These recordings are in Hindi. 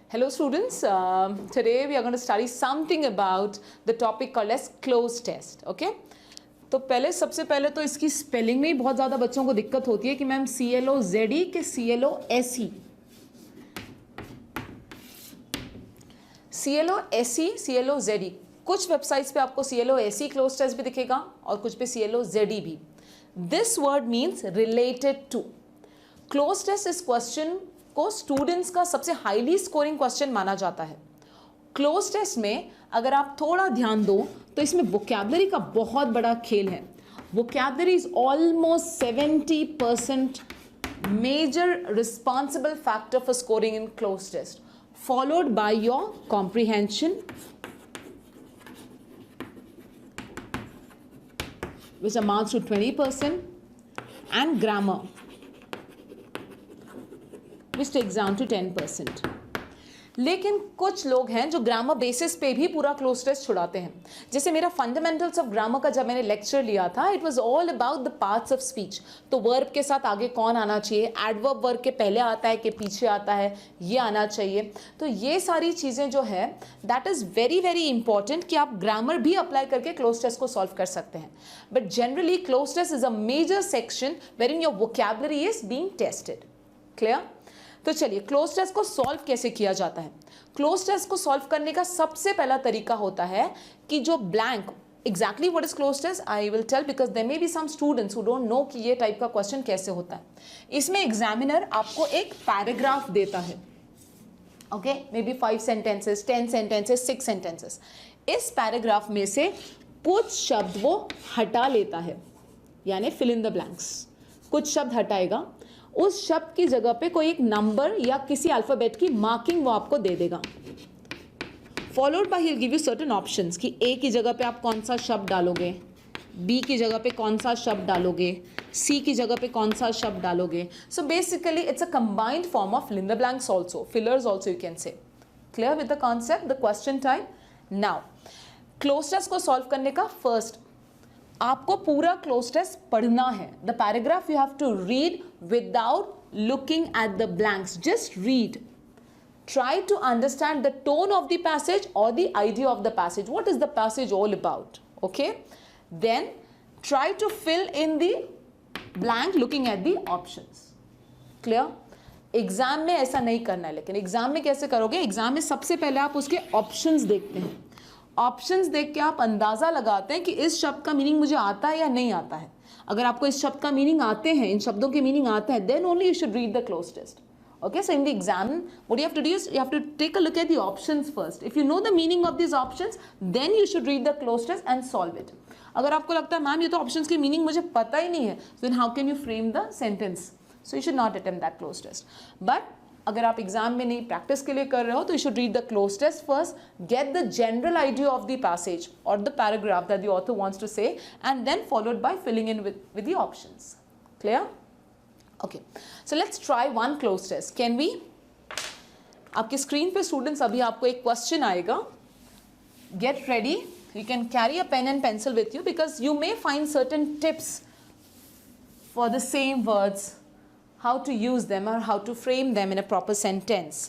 Hello students, today we are going to study something about the topic called as closed test. Okay? तो सबसे पहले तो इसकी स्पेलिंग में ही बहुत ज़्यादा बच्चों को दिक्कत होती है कि मैम CLOZE के CLOSE, CLOSE, CLOZE. कुछ वेबसाइट्स पे आपको CLOSE क्लोज टेस्ट भी दिखेगा और कुछ पे CLOZE भी. This word means related to. Cloze test इस क्वेश्चन को स्टूडेंट्स का सबसे हाईली स्कोरिंग क्वेश्चन माना जाता है. क्लोज टेस्ट में अगर आप थोड़ा ध्यान दो तो इसमें वोकैबुलरी का बहुत बड़ा खेल है. Vocabulary is almost 70% major responsible factor for scoring in cloze test, followed by your comprehension, which amounts to 20%, and grammar, which takes down to 10%. लेकिन कुछ लोग हैं जो ग्रामर बेसिस पे भी पूरा क्लोज टेस्ट छुड़ाते हैं. जैसे मेरा फंडामेंटल्स ऑफ ग्रामर का जब मैंने लेक्चर लिया था, it was all about the parts of speech. तो वर्ब के साथ आगे कौन आना चाहिए, एडवर्ब वर्ब के पहले आता है कि पीछे आता है, ये आना चाहिए. तो ये सारी चीज़ें जो है that is very very important कि आप ग्रामर भी अप्लाई करके क्लोज टेस्ट को सॉल्व कर सकते हैं. But generally cloze test is a major section where in your vocabulary is being tested. Clear? तो चलिए क्लोज टेस्ट को सॉल्व कैसे किया जाता है. क्लोज टेस्ट को सॉल्व करने का सबसे पहला तरीका होता है कि जो blank, exactly what is cloze test I will tell because there may be some students who don't know कि ये टाइप का क्वेश्चन कैसे होता है. इसमें एग्जामिनर आपको एक पैराग्राफ देता है. Okay, may be 5 sentences, 10 sentences, 6 sentences. इस पैराग्राफ में से कुछ शब्द वो हटा लेता है, यानी फिल इन द ब्लैंक्स. कुछ शब्द हटाएगा, उस शब्द की जगह पे कोई एक नंबर या किसी अल्फाबेट की मार्किंग वो आपको दे देगा. Followed by he will give you certain options कि ए की जगह पे आप कौन सा शब्द डालोगे, बी की जगह पे कौन सा शब्द डालोगे, सी की जगह पे कौन सा शब्द डालोगे. So basically it's a combined form of fill in the blanks also, fillers also you can say. Clear with the concept, the question type. Now cloze test को सॉल्व करने का फर्स्ट आपको पूरा क्लोज टेस्ट पढ़ना है. The paragraph you have to read without looking at the blanks. Just read. Try to understand the tone of the passage और the idea of the passage. What is the passage all about? Okay, then try to fill in the blank looking at the options. Clear? Exam में ऐसा नहीं करना है. लेकिन एग्जाम में कैसे करोगे? एग्जाम में सबसे पहले आप उसके ऑप्शंस देखते हैं. ऑप्शंस देख के आप अंदाज़ा लगाते हैं कि इस शब्द का मीनिंग मुझे आता है या नहीं आता है. अगर आपको इस शब्द का मीनिंग आते हैं, इन शब्दों के मीनिंग आते हैं, then only you should read the cloze test. Okay, so in the exam, what you have to do is you have to take a look at the options first. If you know the meaning of these options, then you should read the cloze test and solve it. अगर आपको लगता है मैम ये तो options की meaning मुझे पता ही नहीं है, then how can you frame the sentence? So you should not attempt that cloze test. But अगर आप एग्जाम में नहीं प्रैक्टिस के लिए कर रहे हो तो you should read the cloze test first, get the general idea of the passage or the paragraph that the author wants to say, and then followed by filling in with the options. Clear? Okay, so let's try one cloze test. Can we? आपकी स्क्रीन पे स्टूडेंट्स अभी आपको एक क्वेश्चन आएगा. Get ready. You can carry a pen and pencil with you because you may find certain tips for the same words, how to use them or how to frame them in a proper sentence.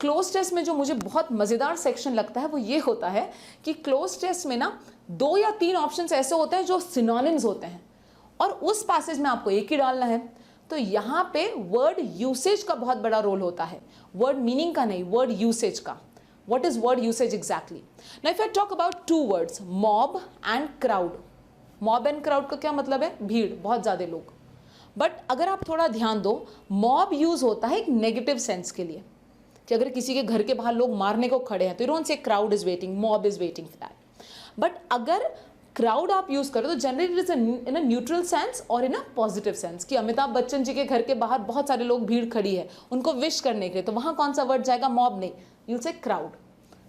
Cloze test में जो मुझे बहुत मज़ेदार सेक्शन लगता है वो ये होता है कि क्लोज टेस्ट में ना 2 या 3 ऑप्शंस ऐसे होते हैं जो सिनोनिम्स होते हैं और उस पैसेज में आपको एक ही डालना है. तो यहाँ पे वर्ड यूसेज का बहुत बड़ा रोल होता है, वर्ड मीनिंग का नहीं, वर्ड यूसेज का. What is word usage exactly? Now if I talk about 2 words, mob and crowd. Mob and crowd का क्या मतलब है? भीड़, बहुत ज़्यादा लोग. बट अगर आप थोड़ा ध्यान दो, मॉब यूज होता है एक नेगेटिव सेंस के लिए कि अगर किसी के घर के बाहर लोग मारने को खड़े हैं तो you don't say crowd is waiting, mob is waiting for that. But अगर क्राउड आप यूज करो तो generally it is in a neutral sense और इन अ पॉजिटिव सेंस कि अमिताभ बच्चन जी के घर के बाहर बहुत सारे लोग भीड़ खड़ी है उनको विश करने के लिए, तो वहां कौन सा वर्ड जाएगा? मॉब नहीं, यूल से crowd.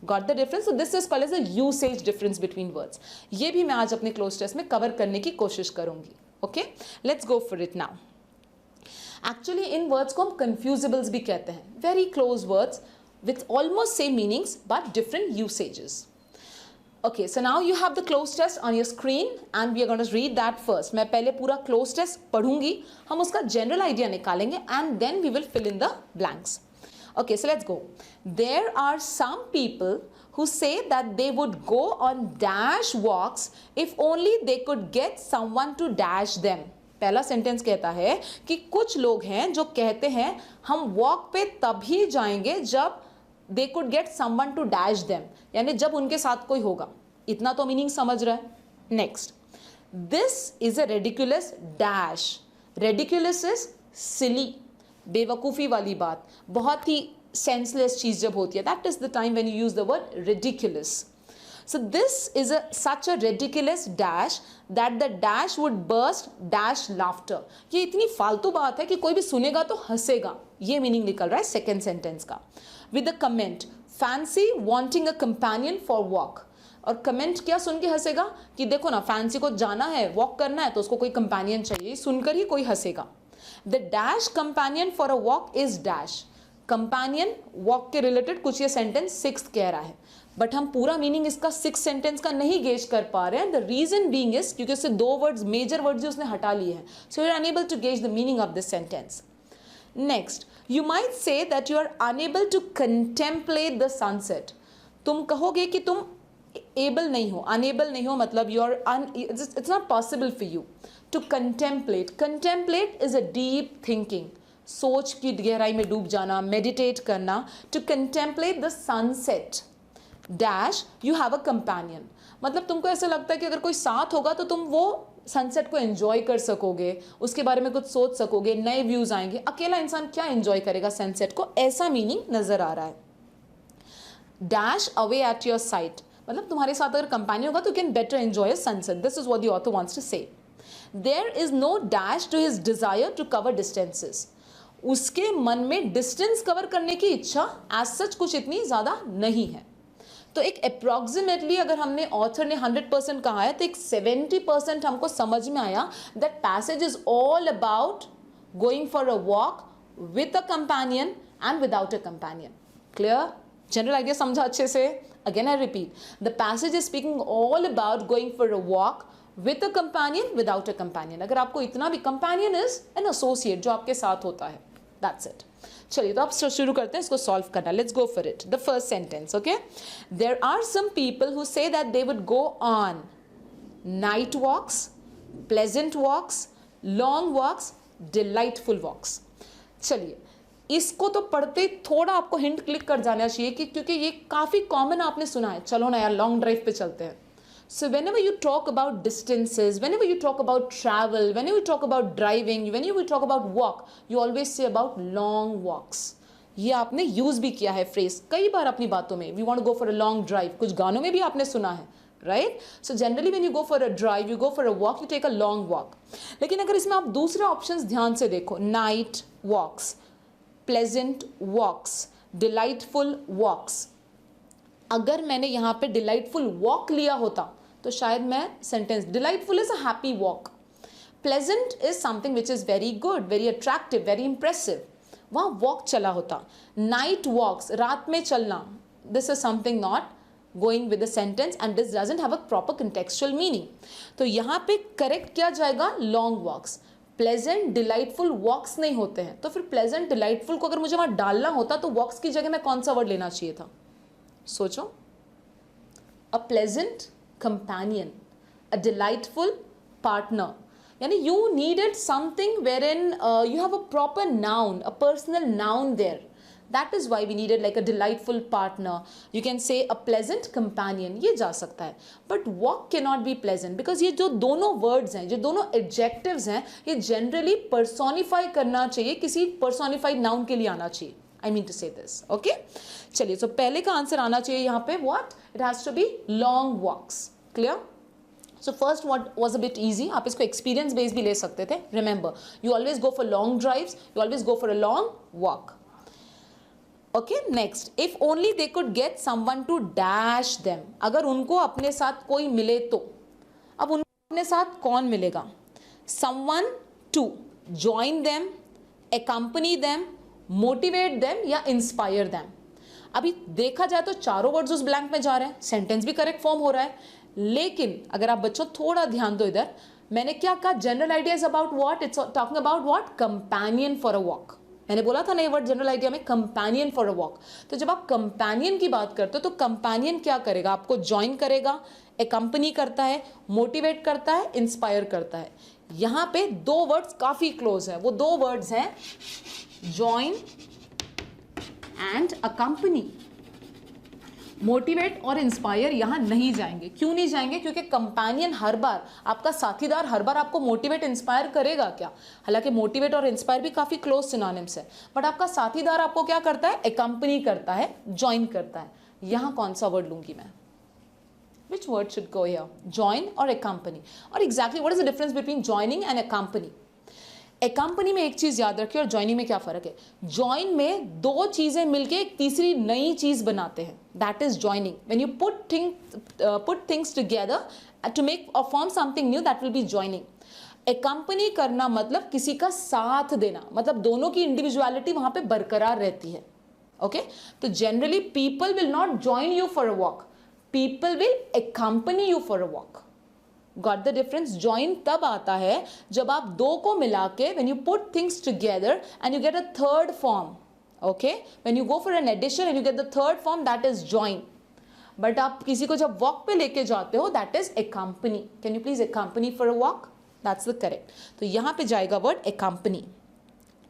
Got the difference? So this is called as a usage difference between words. ये भी मैं आज अपने क्लोज टेस्ट में कवर करने की कोशिश करूंगी. Okay, let's go for it now. Actually in words को हम कंफ्यूजिबल्स भी कहते हैं. Very close words with almost same meanings but different usages. Okay, so now you have the cloze test on your screen and we are going to read that first. मैं पहले पूरा cloze test पढ़ूंगी, हम उसका general idea निकालेंगे and then we will fill in the blanks. Okay, so let's go. There are some people who say that they would go on dash walks if only they could get someone to dash them. पहला सेंटेंस कहता है कि कुछ लोग हैं जो कहते हैं हम वॉक पे तभी जाएंगे जब they could get someone to dash them, यानी जब उनके साथ कोई होगा. इतना तो मीनिंग समझ रहा है. Next, this is a ridiculous dash. Ridiculous is silly, बेवकूफ़ी वाली बात, बहुत ही सेंसलेस चीज़ जब होती है, that is the time when you use the word ridiculous. So this is such a ridiculous dash that the dash would burst dash laughter. ये इतनी फालतू बात है कि कोई भी सुनेगा तो हंसेगा. ये मीनिंग निकल रहा है सेकेंड सेंटेंस का. With a comment, fancy wanting a companion for walk. और कमेंट क्या सुन के हंसेगा कि देखो ना, फैंसी को जाना है, वॉक करना है, तो उसको कोई कंपेनियन चाहिए. सुनकर ही कोई हंसेगा. The dash companion for a walk is dash. Companion walk के रिलेटेड कुछ ये सेंटेंस सिक्स कह रहा है, बट हम पूरा मीनिंग इसका सिक्स सेंटेंस का नहीं गेज कर पा रहे हैं. द रीजन बीइंग इज क्योंकि उससे दो वर्ड्स, मेजर वर्ड्स उसने हटा लिए हैं. So you are unable to gauge the meaning of this sentence. Next, you might say that you are unable to contemplate the sunset. तुम कहोगे कि तुम एबल नहीं हो. अनएबल नहीं हो मतलब you are it's not possible for you to contemplate. Contemplate is a deep thinking, सोच की गहराई में डूब जाना, मेडिटेट करना. To contemplate the sunset dash you have a companion, मतलब तुमको ऐसा लगता है कि अगर कोई साथ होगा तो तुम वो सनसेट को एंजॉय कर सकोगे, उसके बारे में कुछ सोच सकोगे, नए व्यूज आएंगे. अकेला इंसान क्या एंजॉय करेगा सनसेट को, ऐसा मीनिंग नजर आ रहा है. Dash away at your sight, मतलब तुम्हारे साथ अगर कंपेनियन होगा तो you can better enjoy sunset. This is what the author wants to say. There is no dash to his desire to cover distances. उसके मन में डिस्टेंस कवर करने की इच्छा एज सच कुछ इतनी ज़्यादा नहीं है. तो एक अप्रॉक्सीमेटली अगर हमने ऑथर ने 100% कहा है तो एक 70% हमको समझ में आया that passage is all about going for a walk with a companion and without a companion. Clear? General idea समझा अच्छे से? Again I repeat, the passage is speaking all about going for a walk with a companion, without a companion. अगर आपको इतना भी, companion is an associate जो आपके साथ होता है. That's it. चलिए तो अब शुरू करते हैं इसको सॉल्व करना. Let's go for it. The first sentence, okay? There are some people who say that they would go on night walks, pleasant walks, long walks, delightful walks. चलिए इसको तो पढ़ते थोड़ा आपको हिंट क्लिक कर जाना चाहिए कि क्योंकि ये काफ़ी कॉमन आपने सुना है. चलो ना यार, लॉन्ग ड्राइव पे चलते हैं. So whenever you talk about distances, whenever you talk about travel, whenever you talk about driving, whenever you talk about walk, you always say about long walks. ये आपने यूज़ भी किया है फ्रेज कई बार अपनी बातों में. We want go for a long drive, कुछ गानों में भी आपने सुना है, right? So generally when you go for a drive, you go for a walk, you take a long walk. लेकिन अगर इसमें आप दूसरे ऑप्शंस ध्यान से देखो, night walks, pleasant walks, delightful walks, अगर मैंने यहाँ पे डिलाइटफुल वॉक लिया होता तो शायद मैं sentence, delightful is a happy walk, pleasant is something which is very good, very attractive, very impressive, वहाँ वॉक चला होता. नाइट वॉक्स, रात में चलना, this is something not going with the sentence and this doesn't have a proper contextual meaning. तो यहाँ पे करेक्ट किया जाएगा long walks. प्लेजेंट डिलाइटफुल वॉक्स नहीं होते हैं, तो फिर प्लेजेंट डिलाइटफुल को अगर मुझे वहां डालना होता तो वॉक्स की जगह मैं कौन सा वर्ड लेना चाहिए था? सोचो. A pleasant companion, a delightful partner, यानी you needed something where in you have a proper noun, a personal noun there. That is why we needed like a delightful partner. You can say a pleasant companion. ये जा सकता है. But walk cannot be pleasant because ये जो दोनों words हैं, जो दोनों adjectives हैं, ये generally personify करना चाहिए, किसी personified noun के लिए आना चाहिए. I mean to say this. Okay? चलिए, so पहले का आंसर आना चाहिए यहाँ पे what? It has to be long walks. Clear? So first what was a bit easy. आप इसको experience based भी ले सकते थे. Remember, you always go for long drives. You always go for a long walk. Okay, next, if only they could get someone to dash them. अगर उनको अपने साथ कोई मिले तो. अब उनको अपने साथ कौन मिलेगा? Someone to join them, accompany them, motivate them या इंस्पायर देम. अभी देखा जाए तो चारों वर्ड्स उस ब्लैंक में जा रहे हैं, सेंटेंस भी करेक्ट फॉर्म हो रहा है. लेकिन अगर आप बच्चों थोड़ा ध्यान दो इधर, मैंने क्या कहा? General ideas about what? It's talking about what? Companion for a walk. मैंने बोला था नए वर्ड जनरल आइडिया में, कंपेनियन फॉर अ वॉक। तो जब आप कंपेनियन की बात करते हो तो कंपेनियन क्या करेगा, आपको ज्वाइन करेगा, एकम्पनी करता है, मोटिवेट करता है, इंस्पायर करता है। यहां पे दो वर्ड्स काफी क्लोज है, वो दो वर्ड्स हैं ज्वाइन एंड अकम्पनी। मोटिवेट और इंस्पायर यहां नहीं जाएंगे। क्यों नहीं जाएंगे? क्योंकि कंपेनियन हर बार, आपका साथीदार हर बार आपको मोटिवेट इंस्पायर करेगा क्या? हालांकि मोटिवेट और इंस्पायर भी काफी क्लोज सिनोनिम्स है, बट आपका साथीदार आपको क्या करता है? एकम्पनी करता है, ज्वाइन करता है। यहां कौन सा वर्ड लूंगी मैं? Which word should go here? Join or accompany? और exactly what is the difference between joining and accompany? Accompany में एक चीज याद रखिए और joining में क्या फर्क है? Join में दो चीजें मिलके एक तीसरी नई चीज बनाते हैं, that is joining. When you put things together to make or form something new, that will be joining. Accompany करना मतलब किसी का साथ देना, मतलब दोनों की इंडिविजुअलिटी वहां पे बरकरार रहती है। ओके, तो generally people will not join you for a walk, people will accompany you for a walk. Got the difference? Join तब आता है जब आप दो को मिला के, when you put things together and you get a third form. Okay? When you go for an addition and you get the third form, that is join. But आप किसी को जब walk पे लेके जाते हो, that is accompany. Can you please accompany for a walk? That's the correct. तो यहाँ पे जाएगा word accompany.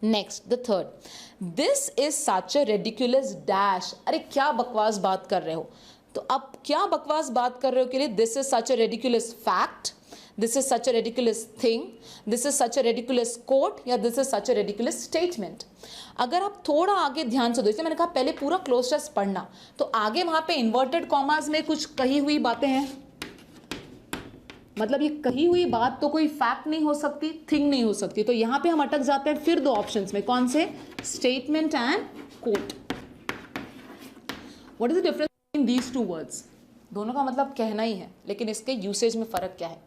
Next, the third. This is such a ridiculous dash. अरे क्या बकवास बात कर रहे हो? तो अब क्या बकवास बात कर रहे हो के लिए this is such a ridiculous fact, this is such a ridiculous thing, this is such a ridiculous quote, या this is such a ridiculous statement. अगर आप थोड़ा आगे ध्यान से देखिए, मैंने कहा पहले पूरा क्लोज टेस्ट पढ़ना, तो आगे वहां पे इन्वर्टेड कॉमास में कुछ कही हुई बातें हैं, मतलब ये कही हुई बात तो कोई फैक्ट नहीं हो सकती, थिंग नहीं हो सकती, तो यहां पे हम अटक जाते हैं फिर दो ऑप्शंस में। कौन से? Statement and quote. What is the difference in these two words? दोनों का मतलब कहना ही है, लेकिन इसके यूसेज में फर्क क्या है?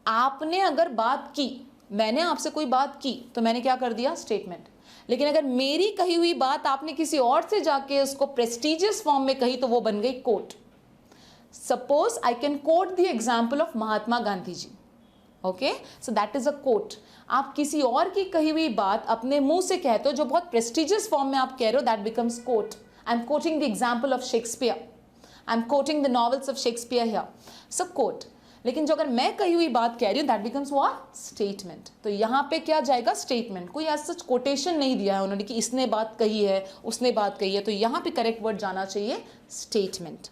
आपने अगर बात की, मैंने आपसे कोई बात की, तो मैंने क्या कर दिया? स्टेटमेंट। लेकिन अगर मेरी कही हुई बात आपने किसी और से जाके उसको प्रेस्टिजियस फॉर्म में कही, तो वो बन गई quote. Suppose I can quote the example of Mahatma Gandhi ji. Okay, so that is a quote. आप किसी और की कही हुई बात अपने मुंह से कहते हो, जो बहुत प्रेस्टिजियस फॉर्म में आप कह रहे हो, that becomes quote. I'm quoting the example of Shakespeare. I'm quoting the novels of Shakespeare here. So quote. लेकिन जो अगर मैं कही हुई बात कह रही हूँ, that becomes what? Statement. तो यहाँ पे क्या जाएगा? Statement. कोई ऐसा सच कोटेशन नहीं दिया है उन्होंने कि इसने बात कही है, उसने बात कही है, तो यहाँ पे करेक्ट वर्ड जाना चाहिए statement.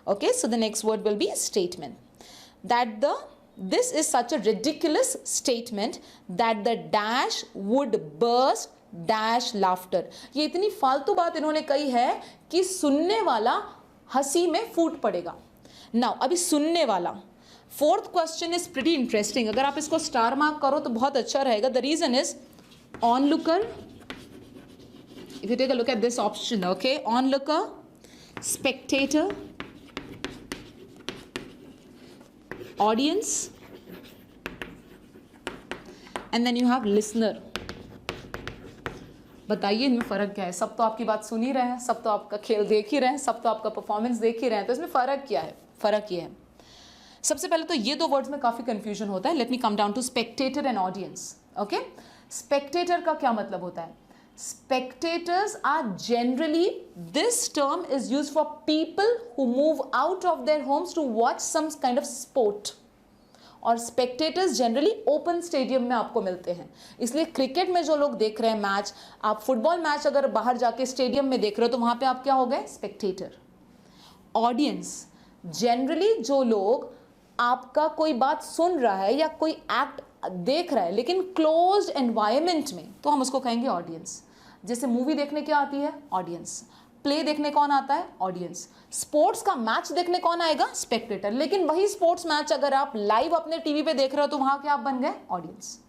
Okay, so the next word will be statement. This is such a ridiculous statement that the dash would burst dash laughter. ये इतनी फालतू बात इन्होंने कही है कि सुनने वाला हंसी में फूट पड़ेगा। नाउ अभी सुनने वाला, fourth question is pretty interesting. अगर आप इसको स्टार मार्क करो तो बहुत अच्छा रहेगा। The reason is onlooker, if you take a look at this option, okay, onlooker, spectator, audience, and then you have listener. बताइए इनमें फ़र्क क्या है? सब तो आपकी बात सुन ही रहे हैं, सब तो आपका खेल देख ही रहे हैं, सब तो आपका परफॉर्मेंस देख ही रहे हैं, तो इसमें फ़र्क क्या है? फ़र्क ये है, सबसे पहले तो ये दो वर्ड्स में काफ़ी कंफ्यूजन होता है। Let me come down to spectator and audience. Okay, spectator का क्या मतलब होता है? Spectators are generally, this term is use for people who move out of their homes to watch some kind of sport. और स्पेक्टेटर्स जनरली ओपन स्टेडियम में आपको मिलते हैं। इसलिए क्रिकेट में जो लोग देख रहे हैं मैच, आप फुटबॉल मैच अगर बाहर जाके स्टेडियम में देख रहे हो, तो वहां पे आप क्या हो गए? स्पेक्टेटर। ऑडियंस, जनरली जो लोग आपका कोई बात सुन रहा है या कोई एक्ट देख रहा है लेकिन क्लोज्ड एनवायरनमेंट में, तो हम उसको कहेंगे ऑडियंस। जैसे मूवी देखने क्या आती है? ऑडियंस। प्ले देखने कौन आता है? ऑडियंस। स्पोर्ट्स का मैच देखने कौन आएगा? स्पेक्टेटर। लेकिन वही स्पोर्ट्स मैच अगर आप लाइव अपने टीवी पे देख रहे हो, तो वहां क्या आप बन गए? Audience.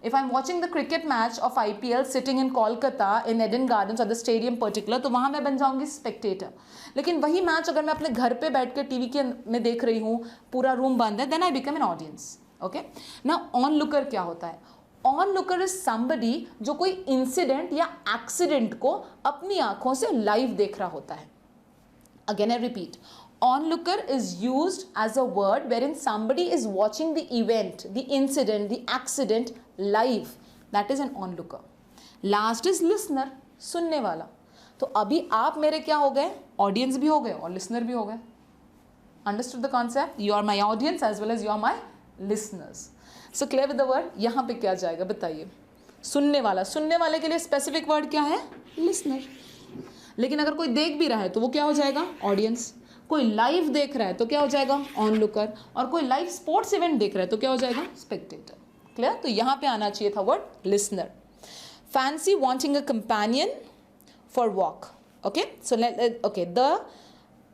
If I am watching the cricket match of IPL sitting in Kolkata in Eden Gardens और द स्टेडियम पर्टिकुलर, तो वहां मैं बन जाऊंगी स्पेक्टेटर। लेकिन वही मैच अगर मैं अपने घर पे बैठ के टीवी के में देख रही हूँ, पूरा रूम बंद है, then I become an audience. Okay, ना ऑनलुकर क्या होता है? ऑनलुकर इज समबडी जो कोई इंसिडेंट या एक्सीडेंट को अपनी आंखों से लाइव देख रहा होता है। Again I repeat, onlooker is used as a word wherein somebody is watching the event, the incident, the accident live. That is an onlooker. Last is listener, सुनने वाला। तो अभी आप मेरे क्या हो गए, ऑडियंस भी हो गए और लिसनर भी हो गए। Understood the concept, you are my audience as well as you are my listeners. So clear with the word, यहाँ पे क्या जाएगा बताइए, सुनने वाला, सुनने वाले के लिए स्पेसिफिक वर्ड क्या है, लिसनर। लेकिन अगर कोई देख भी रहा है तो वो क्या हो जाएगा, ऑडियंस। कोई लाइव देख रहा है तो क्या हो जाएगा, ऑन लुकर। और कोई लाइव स्पोर्ट्स इवेंट देख रहा है तो क्या हो जाएगा, स्पेक्टेटर। क्लियर, तो यहाँ पे आना चाहिए था word listener. Fancy wanting a companion for walk, okay. So okay, the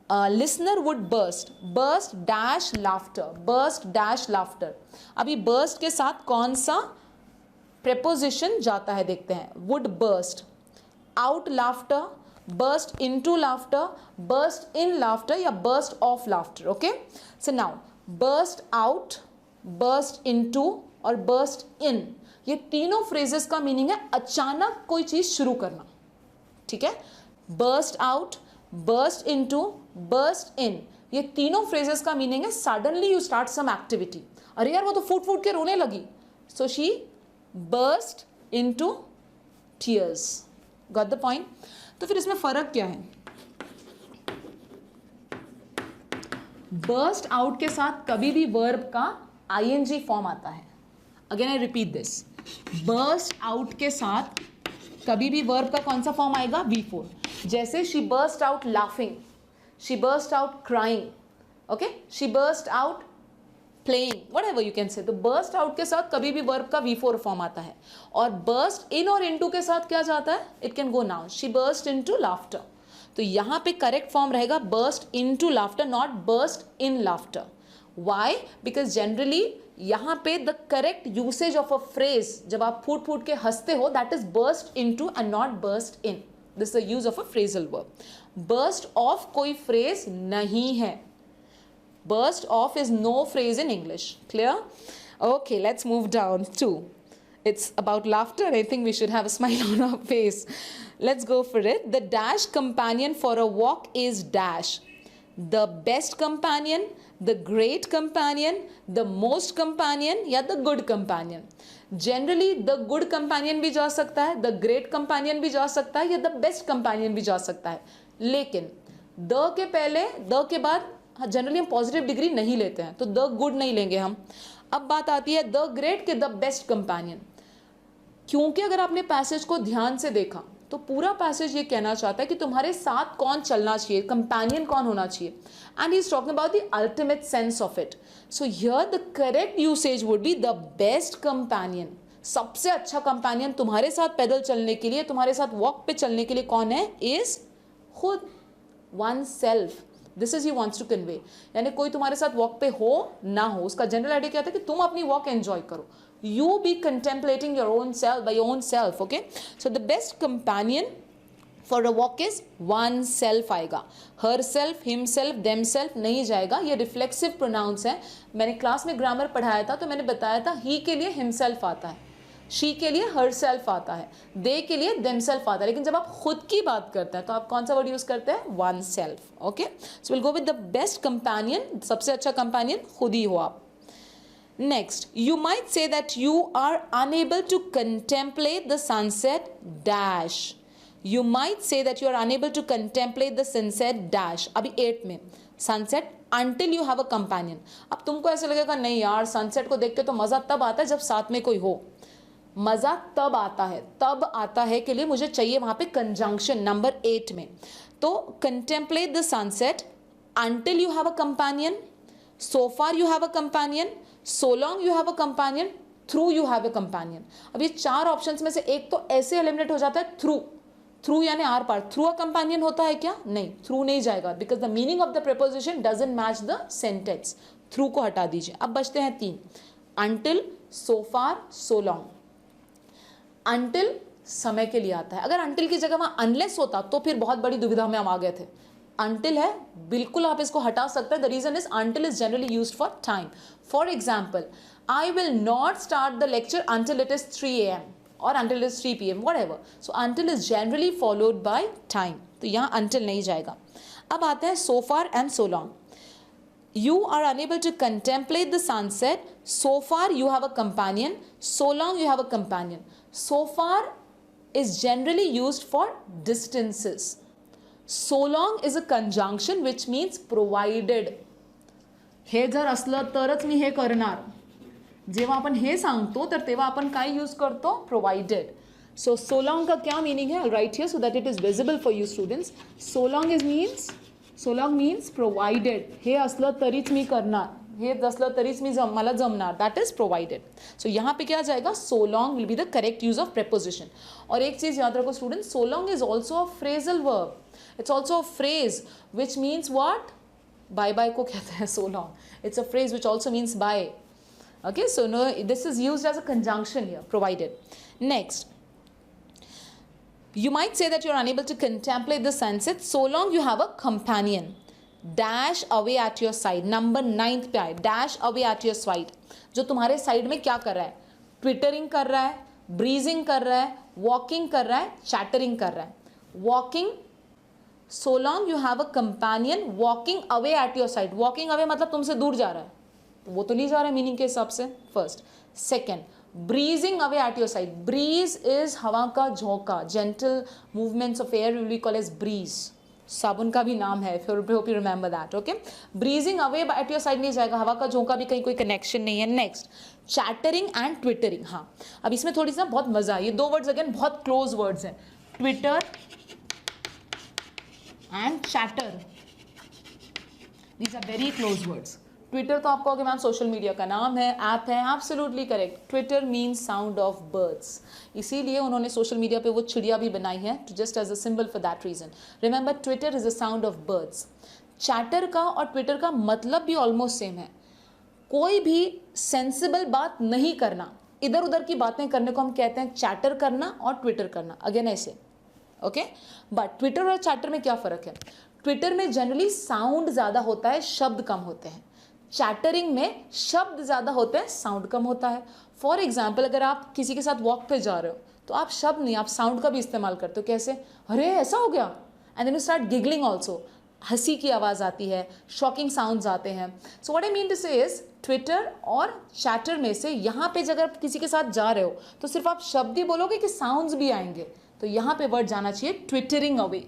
listener would burst dash laughter, burst dash laughter. अभी बर्स्ट के साथ कौन सा प्रेपोजिशन जाता है देखते हैं। Would burst, out laughter, burst into laughter, burst in laughter या burst of laughter, okay. So now burst out, burst into और बर्स्ट इन, ये तीनों फ्रेजेस का मीनिंग है अचानक कोई चीज शुरू करना, ठीक है। Burst out, burst into, burst in, ये तीनों फ्रेजेस का मीनिंग है suddenly you start some activity. अरे यार वो तो फूट फूट के रोने लगी, so she burst into tears. Got the point. तो फिर इसमें फर्क क्या है, बर्स्ट आउट के साथ कभी भी वर्ब का आईएनजी फॉर्म आता है। Again I repeat this, burst out के साथ कभी भी वर्ब का कौन सा फॉर्म आएगा, V4। जैसे she burst out laughing, she burst out crying, okay, she burst out playing, whatever you can से। तो बर्स्ट आउट के साथ कभी भी वर्ब का V4 फॉर्म आता है। और बर्स्ट इन और इनटू के साथ क्या जाता है, it can go noun, she burst into laughter. तो यहाँ पे करेक्ट फॉर्म रहेगा burst into laughter, not burst in laughter. Why, because generally यहाँ पे the correct usage of a phrase, जब आप फूट फूट के हंसते हो, that is burst into and not burst in. This is the use of a phrasal verb. Burst of कोई फ्रेज नहीं है, burst off is no phrase in English. Clear? Okay, let's move down to, it's about laughter. I think we should have a smile on our face. Let's go for it. The dash companion for a walk is dash. The best companion, the great companion, the most companion या the good companion. Generally the good companion भी जा सकता है, the great companion भी जा सकता है या the best companion भी जा सकता है। लेकिन the के पहले, the के बाद जनरली हम पॉजिटिव डिग्री नहीं लेते हैं, तो द गुड नहीं लेंगे हम। अब बात आती है द ग्रेट के द बेस्ट कंपेनियन। क्योंकि अगर आपने पैसेज को ध्यान से देखा तो पूरा पैसेज ये कहना चाहता है कि तुम्हारे साथ कौन चलना चाहिए, कंपेनियन कौन होना चाहिए, and he is talking about the ultimate sense of it. So here the correct usage would be the best companion. सबसे अच्छा कंपेनियन तुम्हारे साथ पैदल चलने के लिए, तुम्हारे साथ वॉक पे चलने के लिए कौन है, इज खुद, oneself. This is he wants to convey, यानी कोई तुम्हारे साथ वॉक पे हो ना हो, उसका जनरल आइडिया क्या था कि तुम अपनी वॉक एंजॉय करो, you be contemplating your own self by your own self, okay. So the best companion for a walk is oneself आएगा, herself, himself, themself नहीं जाएगा, ये रिफ्लेक्सिव प्रोनाउंस है। मैंने क्लास में ग्रामर पढ़ाया था तो मैंने बताया था ही के लिए हिमसेल्फ आता है, शी के लिए हर सेल्फ आता है, दे के लिए देम सेल्फ आता है। लेकिन जब आप खुद की बात करते हैं तो आप कौन सा वर्ड यूज करते हैं, oneself, okay. So will go with the best companion, सबसे अच्छा कंपेनियन खुद ही हो आप। Next, you might say that you are unable to contemplate the sunset dash. You might say that you are unable to contemplate the sunset dash. अभी 8 में sunset until you have a companion। अब तुमको ऐसे लगेगा नहीं यार सनसेट को देख के तो मज़ा तब आता है जब साथ में कोई हो। मज़ा तब आता है के लिए मुझे चाहिए वहाँ पे कंजंक्शन नंबर 8 में। तो contemplate the sunset until you have a companion, so far you have a companion, so long you have a companion, through you have a companion। अब ये 4 ऑप्शंस में से एक तो ऐसे एलिमिनेट हो जाता है, थ्रू यानी आर पार। थ्रू अ कंपेनियन होता है क्या, नहीं, थ्रू नहीं जाएगा because the meaning of the preposition doesn't match the sentence. Through को हटा दीजिए। अब बचते हैं 3, until, so far, so long। until समय के लिए आता है, अगर until की जगह वहाँ unless होता तो फिर बहुत बड़ी दुविधा में हम आ गए थे। until है, बिल्कुल आप इसको हटा सकते हैं। The reason is until is generally used for time। For example, I will not start the lecture until it is 3 AM or until it is 3 PM, whatever। So until is generally followed by time, तो यहाँ until नहीं जाएगा। अब आते हैं so far and so long। You are unable to contemplate the sunset, so far you have a companion, so long you have a companion। So far is generally used for distances. So long is a conjunction which means provided. हे जर असलं तरच मी हे करणार. जेव्हा आपण हे सांगतो तर तेव्हा आपण काय यूज करतो? प्रोवाइडेड. सो so long का क्या मीनिंग है? Right here so that it is visible for you students. so long means provided. हे असलं तरीच मी करणार, हे असलं तरीच मला जमणार. That is provided. सो यहाँ पे क्या आ जाएगा? so long will be the correct use of preposition. और एक चीज याद रखो students, so long is also a phrasal verb. It's also a phrase which means what? Bye bye को कहते हैं so long. It's a phrase which also means bye. Okay, so no, this is used as a conjunction here, provided. Next, you might say that you're unable to contemplate the sunset so long you have a companion. Dash away at your side. Number 9 पे आए. Dash away at your side. जो तुम्हारे साइड में क्या कर रहा है? ट्विटरिंग कर रहा है, ब्रीजिंग कर रहा है, वॉकिंग कर रहा है, चैटरिंग कर रहा है. Walking, so long you have a companion walking away at your side. Walking away मतलब तुमसे दूर जा रहा है, वो तो नहीं जा रहा है मीनिंग के हिसाब से. First. Second, breezing away at your side. Breeze is हवा का झोंका. Gentle movements of air will be called as breeze. साबुन का भी नाम है, hope you remember that. Okay, breezing away at your side नहीं जाएगा, हवा का झोंका भी कहीं कोई कनेक्शन नहीं है. Next, chattering and twittering. हाँ, अब इसमें थोड़ी सा बहुत मजा है. ये दो वर्ड्स अगेन बहुत क्लोज वर्ड्स हैं. Twitter and chatter, these are very close words. Twitter तो आपको कहोगे मैम सोशल मीडिया का नाम है, ऐप है. Absolutely correct. Twitter means sound of birds, इसीलिए उन्होंने सोशल मीडिया पे वो चिड़िया भी बनाई है, just as a symbol for that reason. Remember, twitter is the sound of birds. Chatter का और ट्विटर का मतलब भी ऑलमोस्ट सेम है. कोई भी सेंसिबल बात नहीं करना, इधर उधर की बातें करने को हम कहते हैं चैटर करना और ट्विटर करना. अगेन ऐसे. ओके, बट ट्विटर और चैटर में क्या फ़र्क है? ट्विटर में जनरली साउंड ज़्यादा होता है, शब्द कम होते हैं. चैटरिंग में शब्द ज़्यादा होते हैं, साउंड कम होता है. फॉर एग्जाम्पल, अगर आप किसी के साथ वॉक पे जा रहे हो तो आप शब्द नहीं, आप साउंड का भी इस्तेमाल करते हो. कैसे? अरे ऐसा हो गया, and then you start giggling also. हंसी की आवाज़ आती है, शॉकिंग साउंड्स आते हैं. So what I mean to say is, twitter और चैटर में से यहाँ पे अगर आप किसी के साथ जा रहे हो तो सिर्फ आप शब्द ही बोलोगे कि साउंड्स भी आएंगे? तो यहाँ पे वर्ड जाना चाहिए twittering away.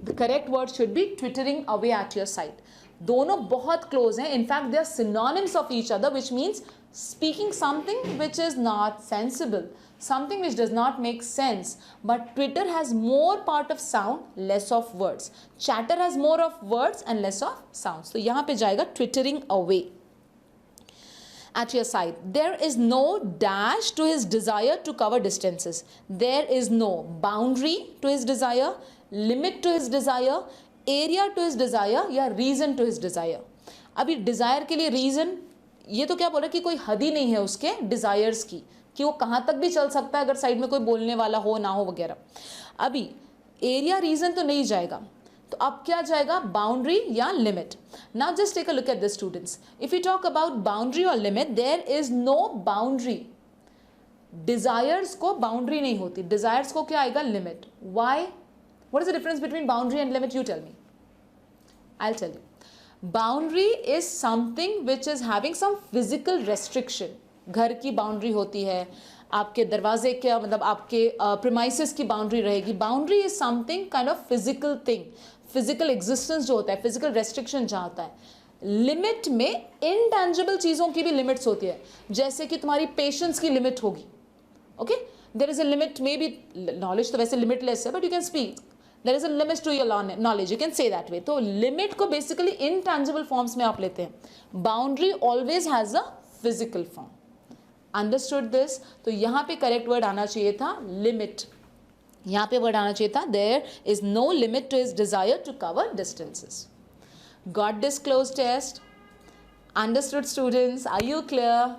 The correct word should be twittering away at your side. दोनों बहुत क्लोज हैं. In fact they are synonyms of each other, which means speaking something which is not sensible, something which does not make sense. But Twitter has more part of sound, less of words. Chatter has more of words and less of sounds. तो यहाँ पे जाएगा twittering away. At your side, there is no dash to his desire to cover distances. There is no boundary to his desire, limit to his desire, area to his desire या reason to his desire. अभी desire के लिए reason, ये तो क्या बोल रहा है कि कोई हद ही नहीं है उसके desires की, कि वो कहाँ तक भी चल सकता है अगर साइड में कोई बोलने वाला हो ना हो वगैरह. अभी एरिया रीजन तो नहीं जाएगा, तो अब क्या जाएगा? बाउंड्री या limit. Now just take a look at this students. If you talk about boundary और limit, there is no boundary. Desires को बाउंड्री नहीं होती, डिजायर्स को क्या आएगा? Limit. Why? What is the difference between boundary and limit? You tell me. I will tell you. Boundary is something which is having some physical restriction. घर की बाउंड्री होती है, आपके दरवाजे के मतलब आपके प्रीमाइसेस की बाउंड्री रहेगी. Boundary is something kind of physical thing, physical existence जो होता है, फिजिकल रेस्ट्रिक्शन जहाँ होता है. लिमिट में इनटैंजिबल चीज़ों की भी लिमिट्स होती है, जैसे कि तुम्हारी पेशेंस की लिमिट होगी. Okay, there is a limit. Maybe knowledge तो वैसे लिमिटलेस है, but you can speak. There is a limit to your knowledge, you can say that way. तो लिमिट को बेसिकली इनटैंजिबल फॉर्म्स में आप लेते हैं. Boundary always has a physical form. Understood this? तो यहाँ पे करेक्ट वर्ड आना चाहिए था लिमिट. यहाँ पे वर्ड आना चाहिए था there is no limit to his desire to cover distances. Got this close test? Understood students? Are you clear?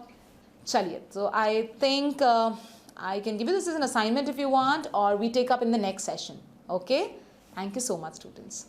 चलिए, so I think I can give you this as an assignment if you want, or we take up in the next session. Okay, thank you so much students.